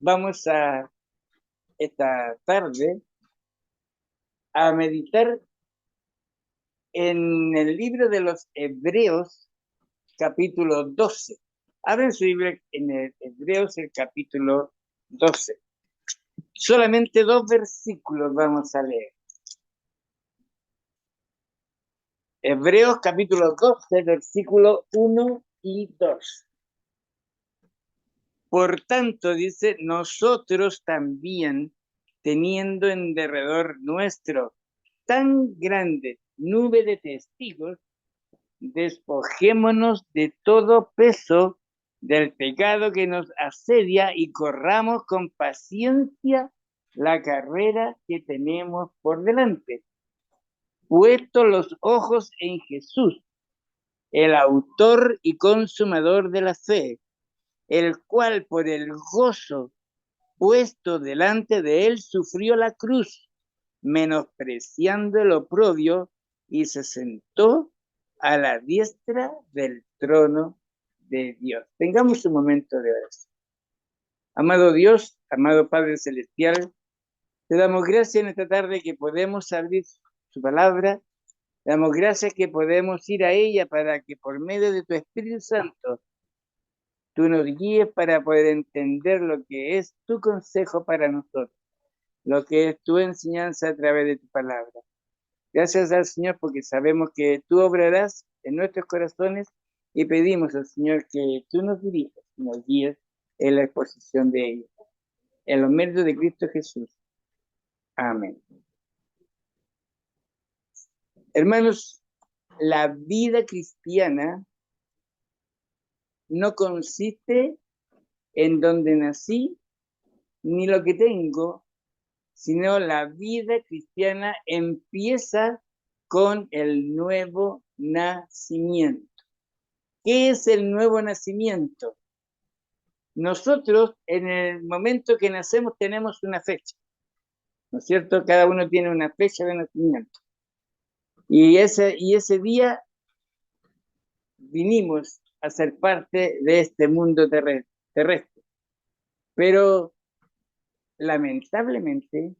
Vamos a esta tarde a meditar en el libro de los Hebreos, capítulo 12. Abren su Biblia en el Hebreos, el capítulo 12. Solamente 2 versículos vamos a leer. Hebreos, capítulo 12, versículo 1 y 2. Por tanto, dice, nosotros también, teniendo en derredor nuestro tan grande nube de testigos, despojémonos de todo peso del pecado que nos asedia y corramos con paciencia la carrera que tenemos por delante. Puesto los ojos en Jesús, el autor y consumador de la fe, el cual por el gozo puesto delante de él sufrió la cruz, menospreciando el oprobio, y se sentó a la diestra del trono de Dios. Tengamos un momento de oración. Amado Dios, amado Padre Celestial, te damos gracias en esta tarde que podemos abrir su palabra. Te damos gracias que podemos ir a ella para que por medio de tu Espíritu Santo tú nos guíes para poder entender lo que es tu consejo para nosotros, lo que es tu enseñanza a través de tu palabra. Gracias al Señor porque sabemos que tú obrarás en nuestros corazones y pedimos al Señor que tú nos dirijas y nos guíes en la exposición de ella. En los méritos de Cristo Jesús. Amén. Hermanos, la vida cristiana no consiste en donde nací ni lo que tengo, sino la vida cristiana empieza con el nuevo nacimiento. ¿Qué es el nuevo nacimiento? Nosotros, en el momento que nacemos, tenemos una fecha, ¿no es cierto? Cada uno tiene una fecha de nacimiento. Y ese día vinimos a ser parte de este mundo terrestre. Pero, lamentablemente,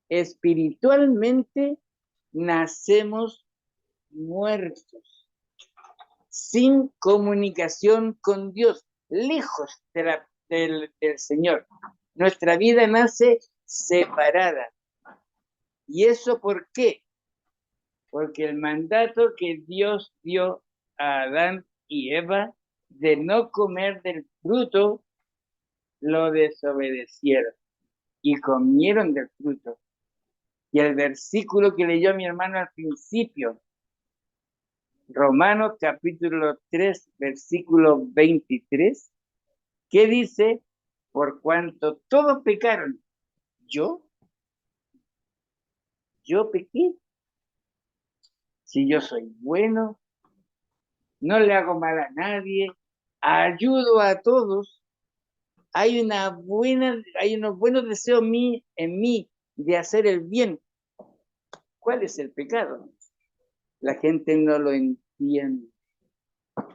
espiritualmente, nacemos muertos, sin comunicación con Dios, lejos del Señor. Nuestra vida nace separada. ¿Y eso por qué? Porque el mandato que Dios dio a Adán y Eva de no comer del fruto, lo desobedecieron y comieron del fruto. Y el versículo que leyó mi hermano al principio, Romanos capítulo 3, versículo 23, que dice, por cuanto todos pecaron, yo pequé. Si yo soy bueno, no le hago mal a nadie, ayudo a todos, hay unos buenos deseos en mí de hacer el bien. ¿Cuál es el pecado? La gente no lo entiende.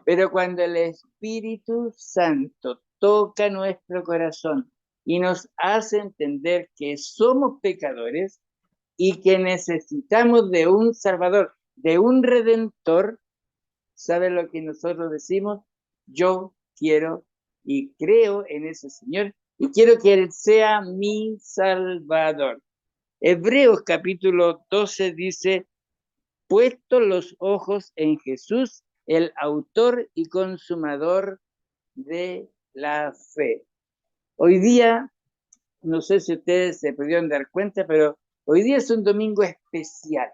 Pero cuando el Espíritu Santo toca nuestro corazón y nos hace entender que somos pecadores y que necesitamos de un Salvador, de un Redentor, ¿sabe lo que nosotros decimos? Yo quiero y creo en ese Señor y quiero que Él sea mi Salvador. Hebreos capítulo 12 dice, puesto los ojos en Jesús, el autor y consumador de la fe. Hoy día, no sé si ustedes se pudieron dar cuenta, pero hoy día es un domingo especial.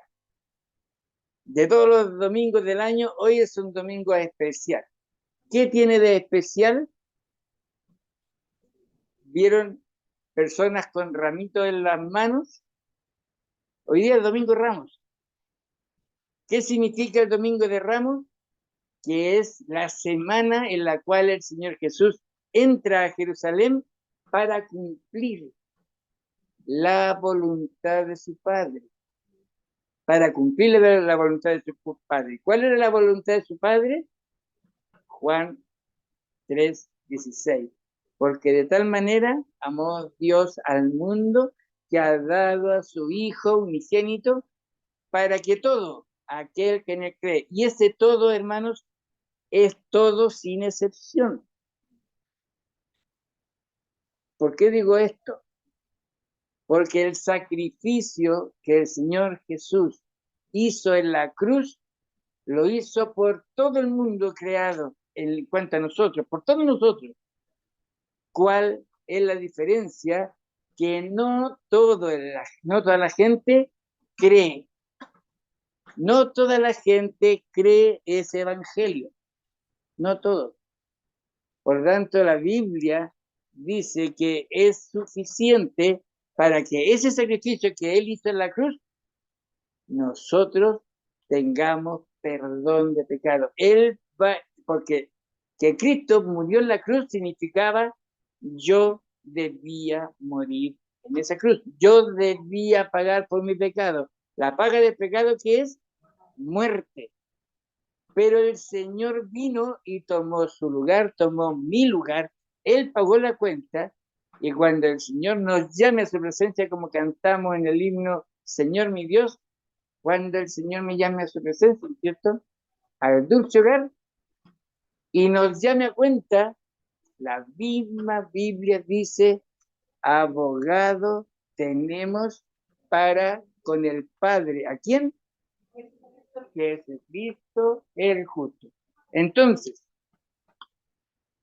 De todos los domingos del año, hoy es un domingo especial. ¿Qué tiene de especial? ¿Vieron personas con ramitos en las manos? Hoy día es Domingo de Ramos. ¿Qué significa el Domingo de Ramos? Que es la semana en la cual el Señor Jesús entra a Jerusalén para cumplir la voluntad de su Padre. Para cumplir la voluntad de su Padre. ¿Cuál era la voluntad de su Padre? Juan 3:16. Porque de tal manera amó Dios al mundo que ha dado a su Hijo unigénito para que todo aquel que en él cree, y ese todo, hermanos, es todo sin excepción. ¿Por qué digo esto? Porque el sacrificio que el Señor Jesús hizo en la cruz, lo hizo por todo el mundo creado, en cuanto a nosotros, por todos nosotros. ¿Cuál es la diferencia? Que no toda la gente cree. No toda la gente cree ese evangelio. No todo. Por tanto, la Biblia dice que es suficiente para que ese sacrificio que Él hizo en la cruz, nosotros tengamos perdón de pecado. Porque que Cristo murió en la cruz significaba yo debía morir en esa cruz. Yo debía pagar por mi pecado. La paga del pecado que es muerte. Pero el Señor vino y tomó su lugar, tomó mi lugar. Él pagó la cuenta. Y cuando el Señor nos llame a su presencia, como cantamos en el himno, Señor mi Dios, cuando el Señor me llame a su presencia, ¿cierto? Al dulce hogar, y nos llame a cuenta, la misma Biblia dice, abogado tenemos para con el Padre. ¿A quién? Que es Cristo el justo. Entonces,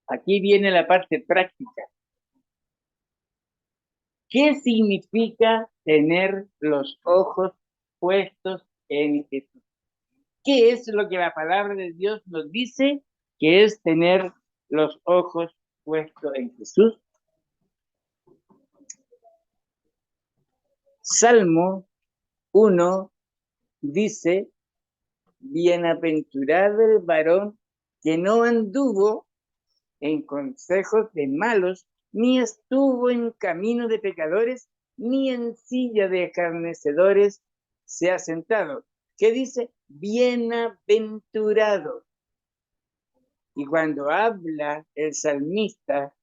aquí viene la parte práctica. ¿Qué significa tener los ojos puestos en Jesús? ¿Qué es lo que la palabra de Dios nos dice que es tener los ojos puestos en Jesús? Salmo 1 dice, bienaventurado el varón que no anduvo en consejos de malos, ni estuvo en camino de pecadores, ni en silla de escarnecedores se ha sentado. ¿Qué dice? Bienaventurado. Y cuando habla el salmista,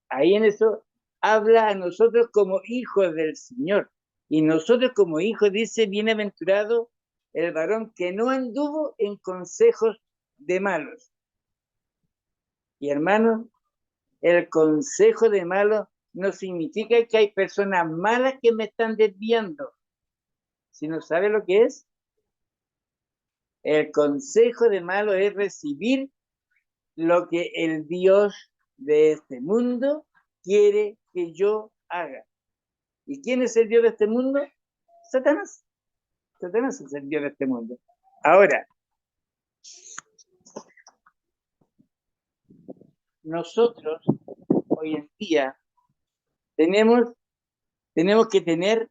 ahí en eso, habla a nosotros como hijos del Señor. Y nosotros como hijos dice, bienaventurado el varón que no anduvo en consejos de malos. Y hermanos, el consejo de malos no significa que hay personas malas que me están desviando. Si no sabe lo que es, el consejo de malos es recibir lo que el Dios de este mundo quiere que yo haga. ¿Y quién es el Dios de este mundo? Satanás. Satanás es el Dios de este mundo. Ahora, nosotros hoy en día tenemos que tener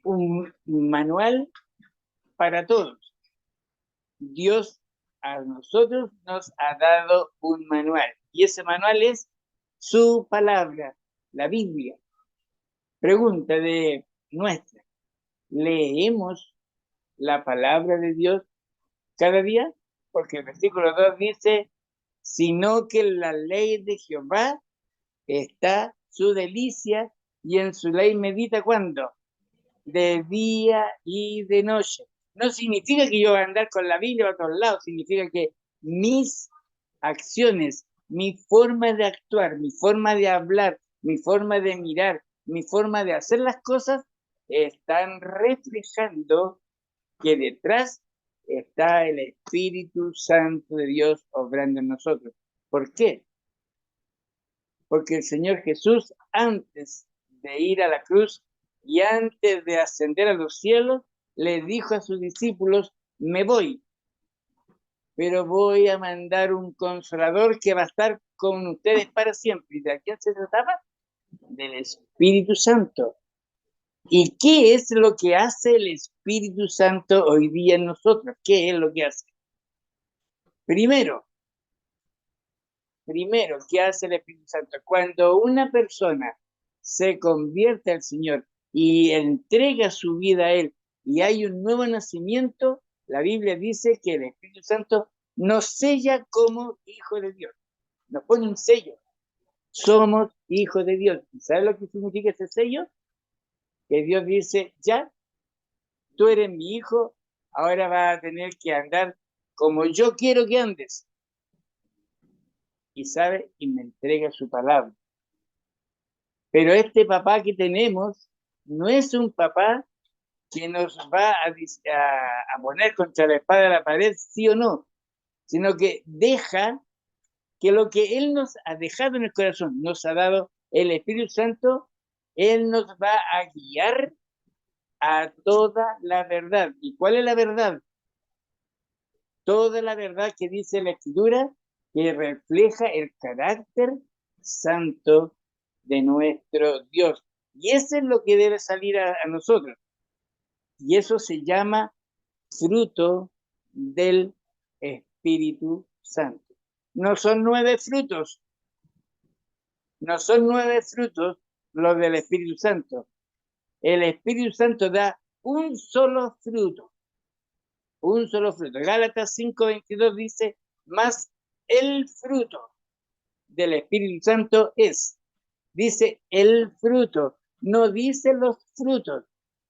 un manual para todos. Dios a nosotros nos ha dado un manual y ese manual es su palabra, la Biblia. Pregunta de nuestra, ¿leemos la palabra de Dios cada día? Porque el versículo 2 dice, sino que en la ley de Jehová está su delicia y en su ley medita ¿cuándo? De día y de noche. No significa que yo voy a andar con la Biblia a todos lados, significa que mis acciones, mi forma de actuar, mi forma de hablar, mi forma de mirar, mi forma de hacer las cosas, están reflejando que detrás está el Espíritu Santo de Dios obrando en nosotros. ¿Por qué? Porque el Señor Jesús, antes de ir a la cruz y antes de ascender a los cielos, le dijo a sus discípulos, me voy, pero voy a mandar un consolador que va a estar con ustedes para siempre. ¿Y de quién se trataba? Del Espíritu Santo. ¿Y qué es lo que hace el Espíritu Santo hoy día en nosotros? ¿Qué es lo que hace? Primero, ¿qué hace el Espíritu Santo? Cuando una persona se convierte al Señor y entrega su vida a Él y hay un nuevo nacimiento, la Biblia dice que el Espíritu Santo nos sella como hijo de Dios. nos pone un sello. Somos hijos de Dios. ¿Y sabes lo que significa ese sello? Que Dios dice, ya, tú eres mi hijo, ahora vas a tener que andar como yo quiero que andes. Y sabe, y me entrega su palabra. Pero este papá que tenemos no es un papá que nos va a poner contra la espada de la pared, sí o no, sino que deja que lo que Él nos ha dejado en el corazón, nos ha dado el Espíritu Santo, Él nos va a guiar a toda la verdad. ¿Y cuál es la verdad? Toda la verdad que dice la Escritura, que refleja el carácter santo de nuestro Dios. Y eso es lo que debe salir a nosotros. Y eso se llama fruto del Espíritu Santo. No son 9 frutos, no son 9 frutos los del Espíritu Santo. El Espíritu Santo da un solo fruto, un solo fruto. Gálatas 5:22 dice, más el fruto del Espíritu Santo dice el fruto, no dice los frutos,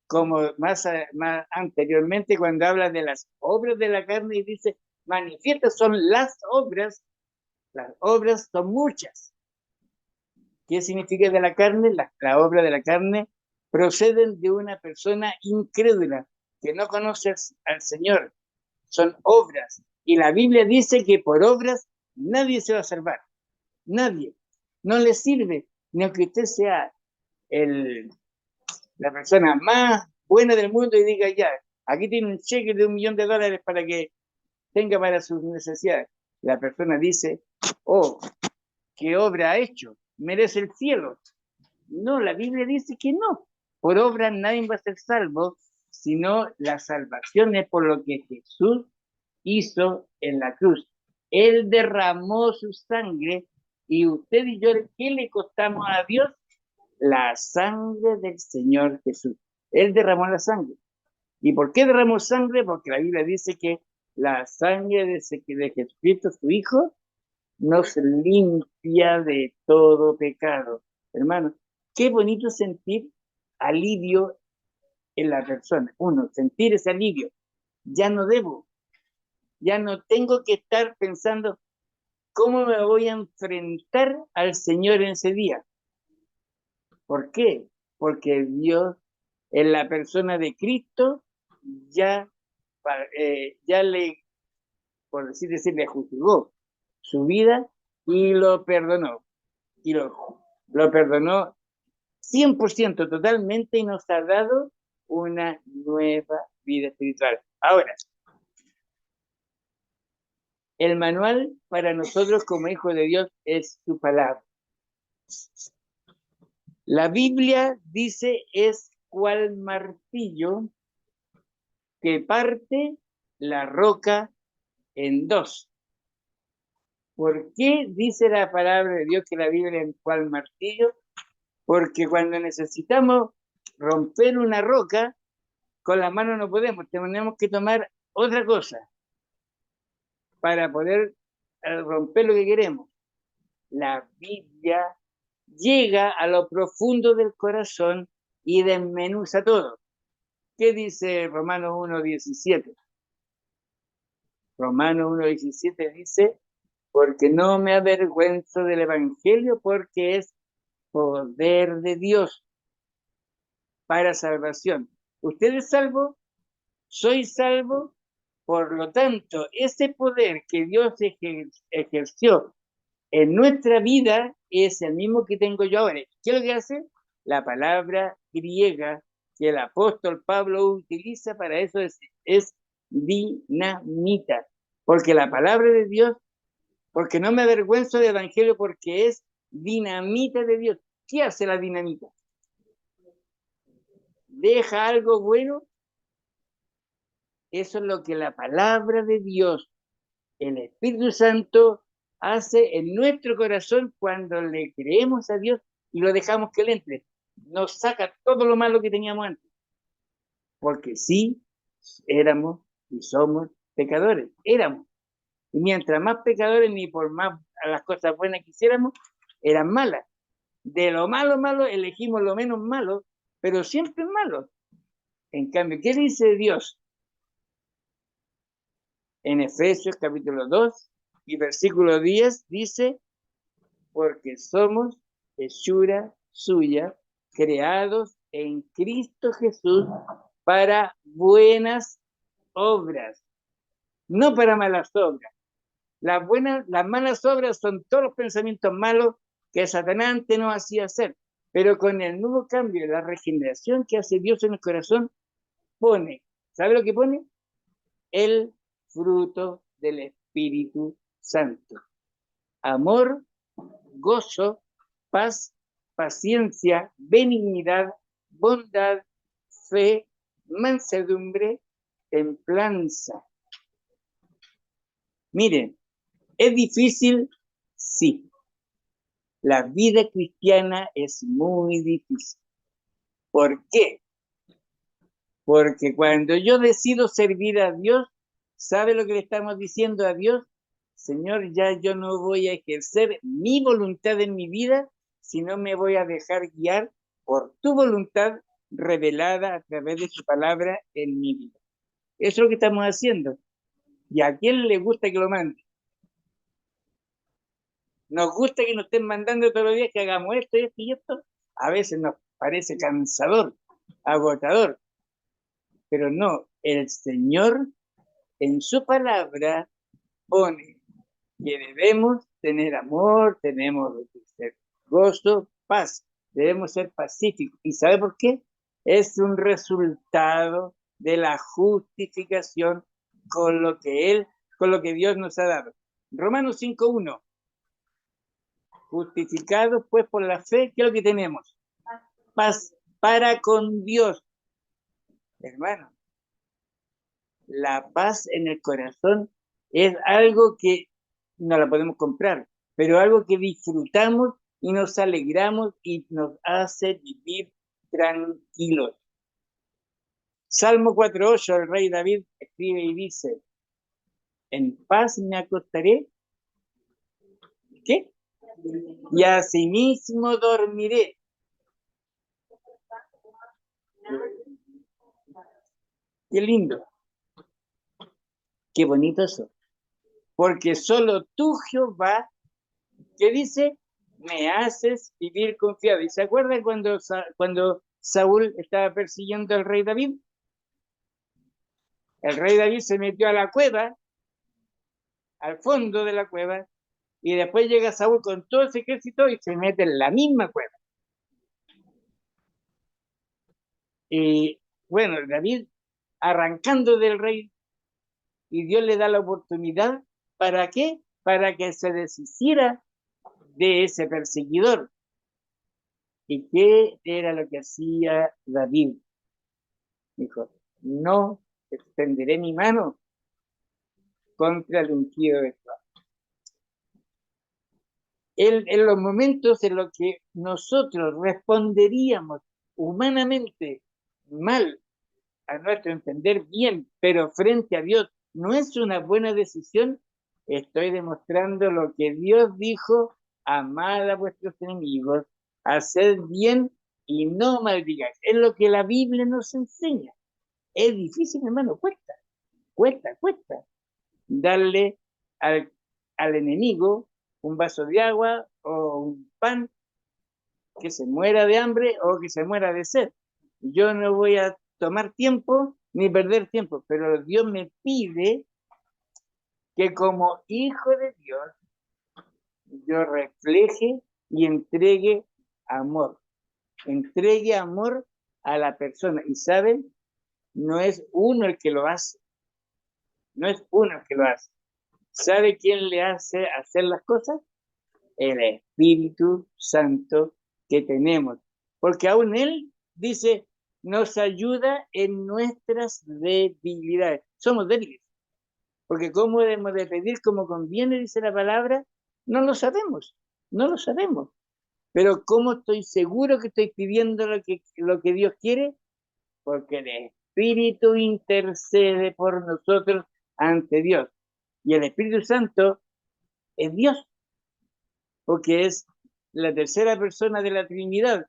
como más anteriormente cuando habla de las obras de la carne y dice, manifiestas son las obras son muchas. ¿Qué significa de la carne? La obra de la carne proceden de una persona incrédula que no conoce al Señor. Son obras. Y la Biblia dice que por obras nadie se va a salvar. Nadie. No le sirve, ni aunque usted sea la persona más buena del mundo y diga ya, aquí tiene un cheque de $1.000.000 para que tenga para sus necesidades. La persona dice, oh, ¿qué obra ha hecho? Merece el cielo. No, la Biblia dice que no. Por obra nadie va a ser salvo, sino la salvación es por lo que Jesús hizo en la cruz. Él derramó su sangre y usted y yo, ¿qué le costamos a Dios? La sangre del Señor Jesús. Él derramó la sangre. ¿Y por qué derramó sangre? Porque la Biblia dice que la sangre de Jesucristo, su Hijo, nos limpia de todo pecado. Hermano, qué bonito sentir alivio en la persona. Uno, sentir ese alivio. Ya no debo, ya no tengo que estar pensando cómo me voy a enfrentar al Señor en ese día. ¿Por qué? Porque Dios, en la persona de Cristo, ya, ya por decir, le juzgó su vida y lo perdonó. Y lo perdonó 100% totalmente y nos ha dado una nueva vida espiritual. Ahora, el manual para nosotros como hijos de Dios es su palabra. La Biblia dice es cual martillo que parte la roca en dos. ¿Por qué dice la palabra de Dios que la Biblia es cual martillo? Porque cuando necesitamos romper una roca, con las manos no podemos, tenemos que tomar otra cosa para poder romper lo que queremos. La Biblia llega a lo profundo del corazón y desmenuza todo. ¿Qué dice Romanos 1:17? Romanos 1:17 dice, porque no me avergüenzo del Evangelio, porque es poder de Dios para salvación. ¿Usted es salvo? ¿Soy salvo? Por lo tanto, ese poder que Dios ejerció en nuestra vida es el mismo que tengo yo ahora. ¿Qué es lo que hace? La palabra griega que el apóstol Pablo utiliza para eso es dinamita. Porque la palabra de Dios, porque no me avergüenzo del evangelio, porque es dinamita de Dios. ¿Qué hace la dinamita? ¿Deja algo bueno? Eso es lo que la palabra de Dios, el Espíritu Santo, hace en nuestro corazón cuando le creemos a Dios y lo dejamos que Él entre. Nos saca todo lo malo que teníamos antes. Porque sí, éramos y somos pecadores. Éramos. Y mientras más pecadores, ni por más las cosas buenas que hiciéramos, eran malas. De lo malo, malo, elegimos lo menos malo, pero siempre es malo. En cambio, ¿qué dice Dios? En Efesios capítulo 2 y versículo 10 dice, porque somos hechura suya, creados en Cristo Jesús para buenas obras, no para malas obras. Las malas obras son todos los pensamientos malos que Satanás antes nos hacía hacer, pero con el nuevo cambio, la regeneración que hace Dios en el corazón, pone, ¿sabe lo que pone? El fruto del Espíritu Santo. Amor, gozo, paz, paciencia, benignidad, bondad, fe, mansedumbre, templanza. Miren, ¿es difícil? Sí. La vida cristiana es muy difícil. ¿Por qué? Porque cuando yo decido servir a Dios, ¿sabe lo que le estamos diciendo a Dios? Señor, ya yo no voy a ejercer mi voluntad en mi vida, sino me voy a dejar guiar por tu voluntad revelada a través de su palabra en mi vida. Eso es lo que estamos haciendo. ¿Y a quién le gusta que lo mande? Nos gusta que nos estén mandando todos los días que hagamos esto, esto y esto. A veces nos parece cansador, agotador, pero no, el Señor en su palabra pone que debemos tener amor, tenemos que ser gozo, paz, debemos ser pacíficos. ¿Y sabe por qué? Es un resultado de la justificación con lo que Dios nos ha dado. Romanos 5:1. Justificados pues por la fe, ¿qué es lo que tenemos? Paz para con Dios. Hermano, la paz en el corazón es algo que no la podemos comprar, pero algo que disfrutamos y nos alegramos y nos hace vivir tranquilos. Salmo 4:8, el rey David escribe y dice, en paz me acostaré, ¿qué? Y asimismo dormiré. Qué lindo, qué bonito eso. Porque solo tú, Jehová, ¿qué dice? Me haces vivir confiado. ¿Y se acuerdan cuando Saúl estaba persiguiendo al rey David? El rey David se metió a la cueva, al fondo de la cueva, y después llega Saúl con todo ese ejército y se mete en la misma cueva. Y bueno, David arrancando del rey, y Dios le da la oportunidad, ¿para qué? Para que se deshiciera de ese perseguidor. ¿Y qué era lo que hacía David? Dijo, no extenderé mi mano contra el ungido de Jehová. En los momentos en los que nosotros responderíamos humanamente mal, a nuestro entender bien, pero frente a Dios no es una buena decisión, estoy demostrando lo que Dios dijo, amad a vuestros enemigos, haced bien y no maldigáis. Es lo que la Biblia nos enseña. Es difícil, hermano, cuesta darle al enemigo un vaso de agua o un pan, que se muera de hambre o que se muera de sed. Yo no voy a tomar tiempo ni perder tiempo, pero Dios me pide que como hijo de Dios yo refleje y entregue amor a la persona. Y saben, no es uno el que lo hace, no es uno el que lo hace. ¿Sabe quién le hace hacer las cosas? El Espíritu Santo que tenemos. Porque aún Él dice, nos ayuda en nuestras debilidades. Somos débiles. Porque cómo debemos de pedir como conviene, dice la palabra, no lo sabemos. No lo sabemos. Pero ¿cómo estoy seguro que estoy pidiendo lo que Dios quiere? Porque el Espíritu intercede por nosotros ante Dios. Y el Espíritu Santo es Dios, porque es la tercera persona de la Trinidad.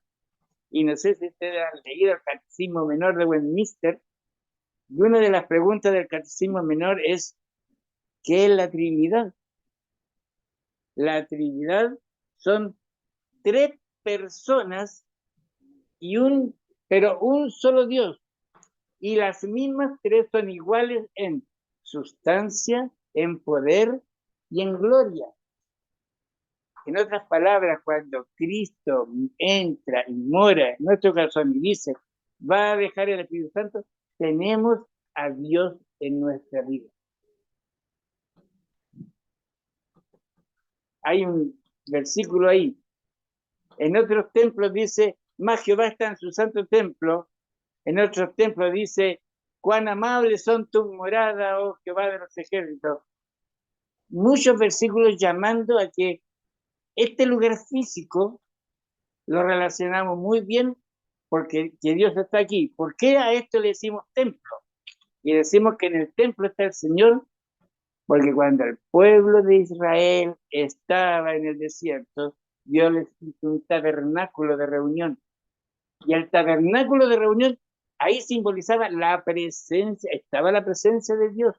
Y no sé si ustedes han leído el Catecismo Menor de Westminster, y una de las preguntas del Catecismo Menor es, ¿qué es la Trinidad? La Trinidad son tres personas pero un solo Dios. Y las mismas tres son iguales en sustancia, en poder y en gloria. En otras palabras, cuando Cristo entra y mora en nuestro corazón y dice, va a dejar el Espíritu Santo, tenemos a Dios en nuestra vida. Hay un versículo ahí. En otros templos dice, más Jehová está en su santo templo. En otros templos dice, cuán amables son tus moradas, oh Jehová de los ejércitos. Muchos versículos llamando a que este lugar físico lo relacionamos muy bien porque que Dios está aquí. ¿Por qué a esto le decimos templo? Y decimos que en el templo está el Señor, porque cuando el pueblo de Israel estaba en el desierto, Dios les hizo un tabernáculo de reunión. Y el tabernáculo de reunión, ahí simbolizaba la presencia, estaba la presencia de Dios.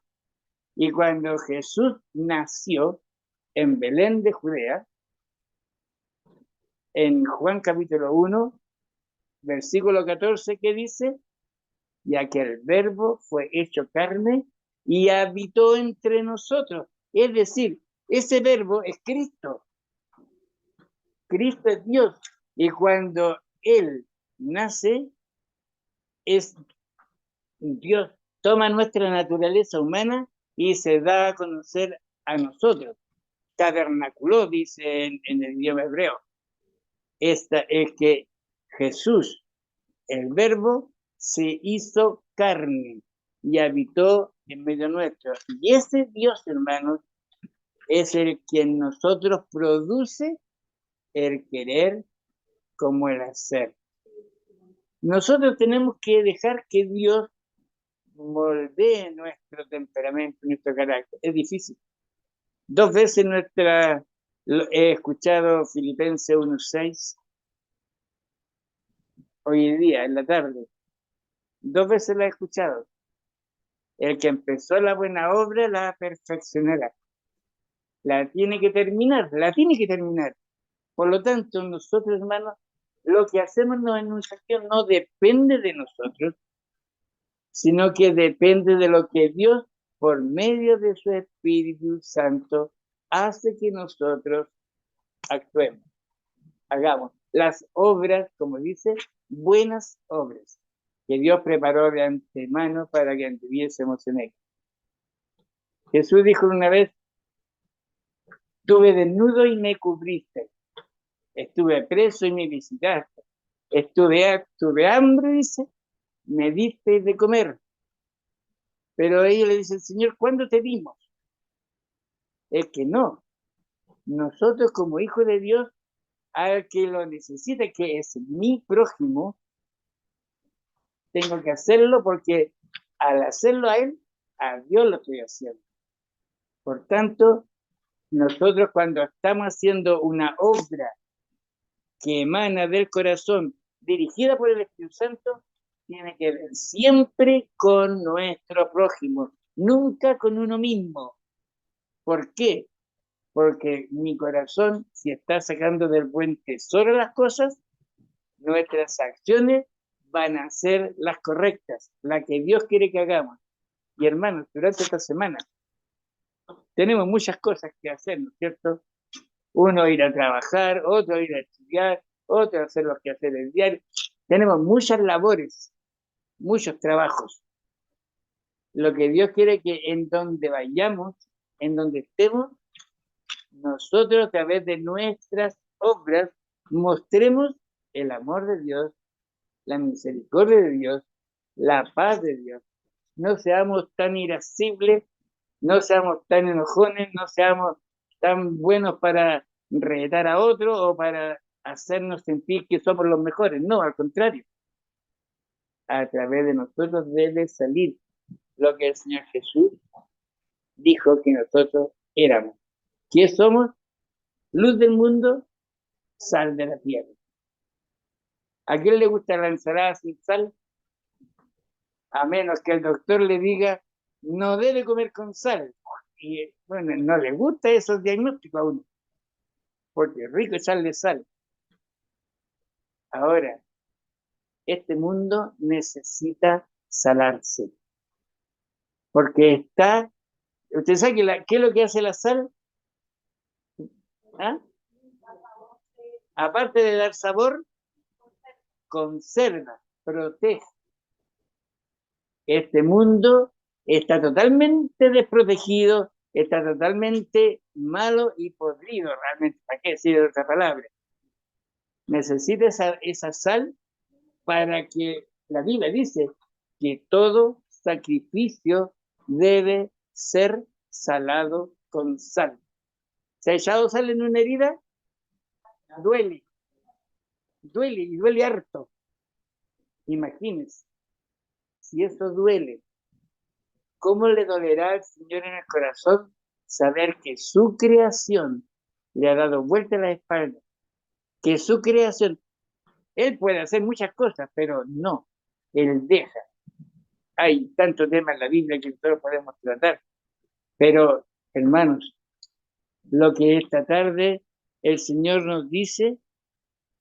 Y cuando Jesús nació en Belén de Judea, en Juan capítulo 1, versículo 14, que dice, ya que el verbo fue hecho carne y habitó entre nosotros. Es decir, ese verbo es Cristo. Cristo es Dios. Y cuando Él nace, es Dios. Toma nuestra naturaleza humana y se da a conocer a nosotros. Tabernaculó, dice en el idioma hebreo. Esta es que Jesús, el verbo, se hizo carne y habitó en medio nuestro. Y ese Dios, hermanos, es el que en nosotros produce el querer como el hacer. Nosotros tenemos que dejar que Dios moldee nuestro temperamento, nuestro carácter. Es difícil. Dos veces he escuchado Filipenses 1:6 hoy día, en la tarde. Dos veces la he escuchado. El que empezó la buena obra la perfeccionará. La tiene que terminar, la tiene que terminar. Por lo tanto, nosotros, hermanos, lo que hacemos en nuestra acción no depende de nosotros, sino que depende de lo que Dios, por medio de su Espíritu Santo, hace que nosotros actuemos, hagamos las obras, como dice, buenas obras, que Dios preparó de antemano para que anduviésemos en él. Jesús dijo una vez, estuve desnudo y me cubriste, estuve preso y me visitaste, tuve hambre, dice, me diste de comer. Pero ellos le dicen, Señor, ¿cuándo te vimos? Es que no. Nosotros como hijos de Dios, al que lo necesita, que es mi prójimo, tengo que hacerlo porque al hacerlo a él, a Dios lo estoy haciendo. Por tanto, nosotros cuando estamos haciendo una obra que emana del corazón, dirigida por el Espíritu Santo, tiene que ver siempre con nuestro prójimo, nunca con uno mismo. ¿Por qué? Porque mi corazón, si está sacando del buen tesoro las cosas, nuestras acciones van a ser las correctas, las que Dios quiere que hagamos. Y hermanos, durante esta semana tenemos muchas cosas que hacer, ¿no es cierto? Uno ir a trabajar, otro ir a estudiar, otro hacer los quehaceres diarios. Tenemos muchas labores, muchos trabajos. Lo que Dios quiere que en donde vayamos, en donde estemos, nosotros a través de nuestras obras mostremos el amor de Dios, la misericordia de Dios, la paz de Dios. No seamos tan irascibles, no seamos tan enojones, no seamos tan buenos para retar a otro o para hacernos sentir que somos los mejores. No, al contrario. A través de nosotros debe salir lo que el Señor Jesús dijo que nosotros éramos. ¿Qué somos? Luz del mundo, sal de la tierra. ¿A quién le gusta la ensalada sin sal? A menos que el doctor le diga, no debe comer con sal. Y bueno, no le gusta esos diagnósticos a uno, porque es rico echarle sal. Ahora, este mundo necesita salarse, porque usted sabe ¿qué es lo que hace la sal? ¿Ah? Aparte de dar sabor, conserva, protege. Este mundo está totalmente desprotegido, está totalmente malo y podrido, realmente, ¿para qué decir otra palabra? Necesita esa sal para que la Biblia dice que todo sacrificio debe ser salado con sal. ¿Se ha echado sal en una herida? Duele, duele y duele harto. Imagínense, si eso duele, ¿cómo le dolerá al Señor en el corazón saber que su creación le ha dado vuelta a la espalda? Que su creación, Él puede hacer muchas cosas, pero no, Él deja. Hay tantos temas en la Biblia que nosotros podemos tratar, pero hermanos, lo que esta tarde el Señor nos dice,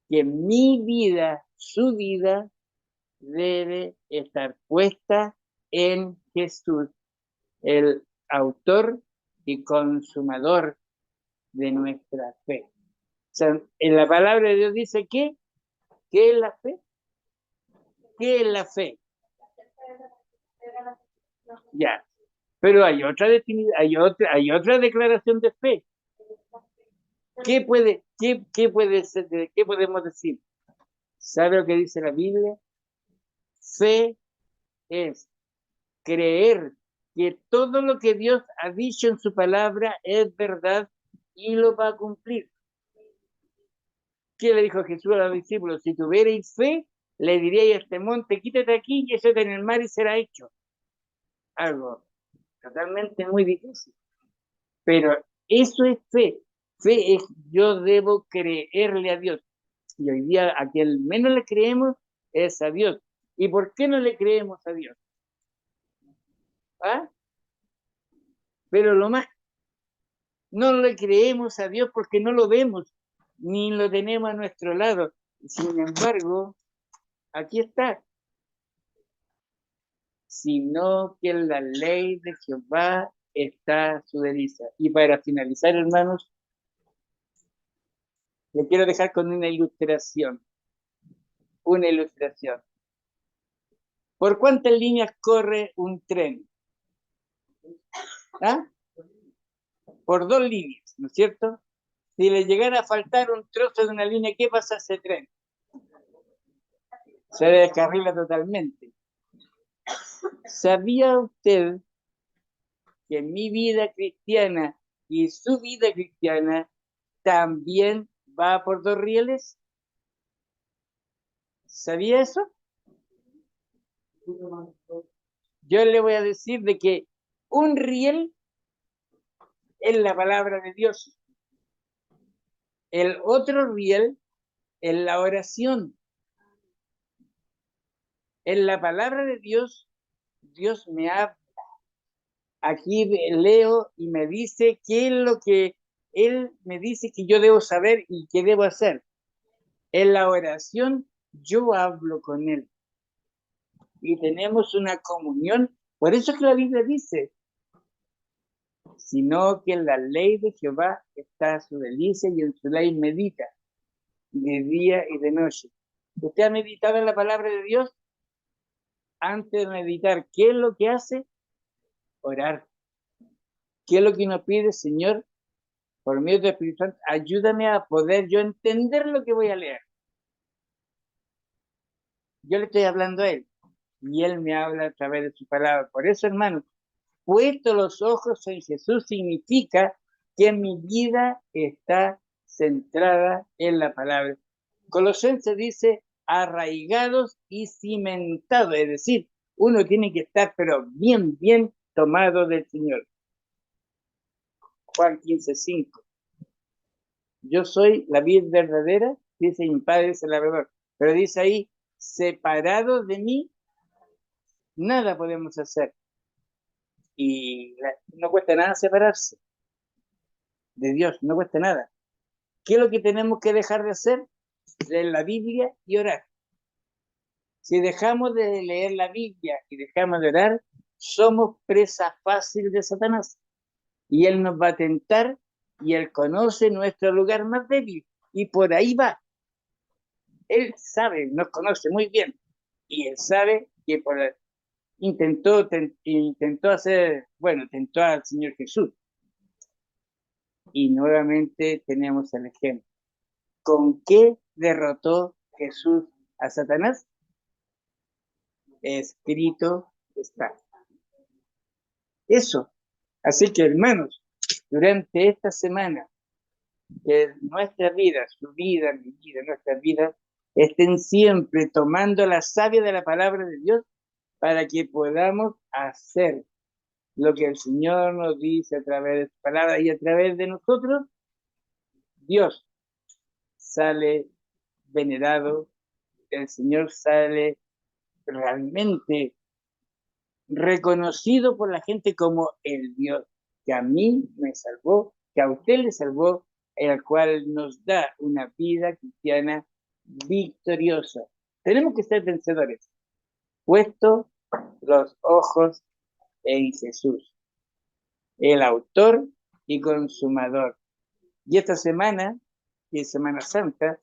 que mi vida, su vida, debe estar puesta en Jesús, el autor y consumador de nuestra fe. O sea, en la palabra de Dios dice que, ¿qué es la fe? ¿Qué es la fe? Ya, pero hay otra declaración de fe. ¿Qué podemos decir? ¿Sabe lo que dice la Biblia? Fe es creer que todo lo que Dios ha dicho en su palabra es verdad y lo va a cumplir. ¿Qué le dijo Jesús a los discípulos? Si tuvierais fe, le diríais a este monte, quítate aquí y échate en el mar y será hecho. Algo totalmente muy difícil. Pero eso es fe. Fe es yo debo creerle a Dios. Y hoy día a quien menos le creemos es a Dios. ¿Y por qué no le creemos a Dios? ¿Ah? Pero lo más, no le creemos a Dios porque no lo vemos, ni lo tenemos a nuestro lado. Sin embargo, aquí está. Sino que en la ley de Jehová está su delicia. Y para finalizar, hermanos, le quiero dejar con una ilustración. Una ilustración. ¿Por cuántas líneas corre un tren? ¿Ah? Por 2 líneas, ¿no es cierto? Si le llegara a faltar un trozo de una línea, ¿qué pasa a ese tren? Se descarrila totalmente. ¿Sabía usted que mi vida cristiana y su vida cristiana también va por 2 rieles? ¿Sabía eso? Yo le voy a decir de que un riel es la palabra de Dios. El otro riel es la oración. En la palabra de Dios, Dios me habla. Aquí leo y me dice qué es lo que Él me dice que yo debo saber y qué debo hacer. En la oración, yo hablo con Él. Y tenemos una comunión. Por eso es que la Biblia dice, sino que en la ley de Jehová está su delicia y en su ley medita de día y de noche. ¿Usted ha meditado en la palabra de Dios? Antes de meditar, ¿qué es lo que hace? Orar. ¿Qué es lo que nos pide, Señor? Por medio del Espíritu Santo, ayúdame a poder yo entender lo que voy a leer. Yo le estoy hablando a Él y Él me habla a través de su palabra. Por eso, hermanos, puesto los ojos en Jesús significa que mi vida está centrada en la palabra. Colosenses dice arraigados y cimentados, es decir, uno tiene que estar pero bien tomado del Señor. Juan 15:5. Yo soy la vid verdadera, dice mi Padre es el labrador. Pero dice ahí, separados de mí, nada podemos hacer. Y no cuesta nada separarse de Dios, no cuesta nada. ¿Qué es lo que tenemos que dejar de hacer? Leer la Biblia y orar. Si dejamos de leer la Biblia y dejamos de orar, somos presa fácil de Satanás. Y él nos va a tentar y él conoce nuestro lugar más débil. Y por ahí va. Él sabe, nos conoce muy bien. Y él sabe que intentó hacer, bueno, tentó al Señor Jesús. Y nuevamente tenemos el ejemplo. ¿Con qué derrotó Jesús a Satanás? Escrito está. Eso. Así que, hermanos, durante esta semana, que nuestras vidas, su vida, mi vida, nuestras vidas, estén siempre tomando la savia de la palabra de Dios para que podamos hacer lo que el Señor nos dice a través de su palabra y a través de nosotros. Dios sale venerado, el Señor sale realmente reconocido por la gente como el Dios que a mí me salvó, que a usted le salvó, el cual nos da una vida cristiana victoriosa. Tenemos que ser vencedores, puesto los ojos en Jesús, el autor y consumador. Y esta semana, que es Semana Santa,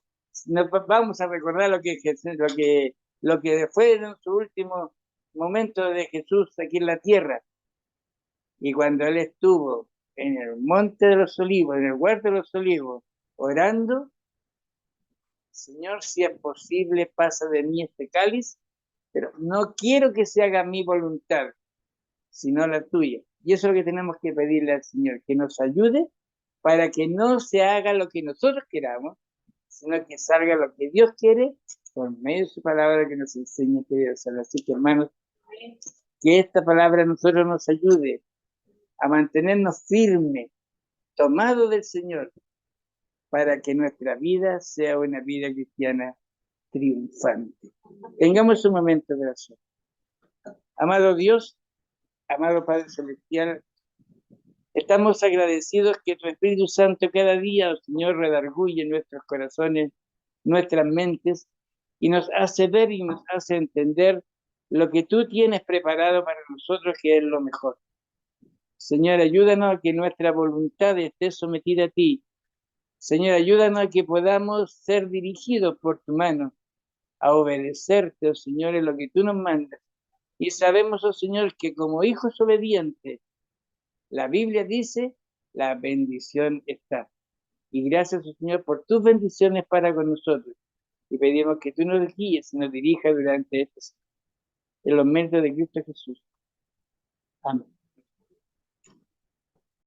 nos vamos a recordar lo que fue en su último momento de Jesús aquí en la tierra. Y cuando él estuvo en el Monte de los Olivos, en el Huerto de los Olivos, orando, Señor, si es posible, pasa de mí este cáliz, pero no quiero que se haga mi voluntad, sino la tuya. Y eso es lo que tenemos que pedirle al Señor, que nos ayude para que no se haga lo que nosotros queramos, sino que salga lo que Dios quiere por medio de su palabra que nos enseñe, queridos. Así que, hermanos, que esta palabra a nosotros nos ayude a mantenernos firmes, tomados del Señor, para que nuestra vida sea una vida cristiana triunfante. Tengamos un momento de oración. Amado Dios, amado Padre Celestial, estamos agradecidos que tu Espíritu Santo cada día, oh Señor, redarguye en nuestros corazones, nuestras mentes, y nos hace ver y nos hace entender lo que tú tienes preparado para nosotros, que es lo mejor. Señor, ayúdanos a que nuestra voluntad esté sometida a ti. Señor, ayúdanos a que podamos ser dirigidos por tu mano, a obedecerte, oh Señor, en lo que tú nos mandas. Y sabemos, oh Señor, que como hijos obedientes, la Biblia dice, la bendición está. Y gracias, oh Señor, por tus bendiciones para con nosotros. Y pedimos que tú nos guíes y nos dirijas durante este, en los méritos de Cristo Jesús. Amén.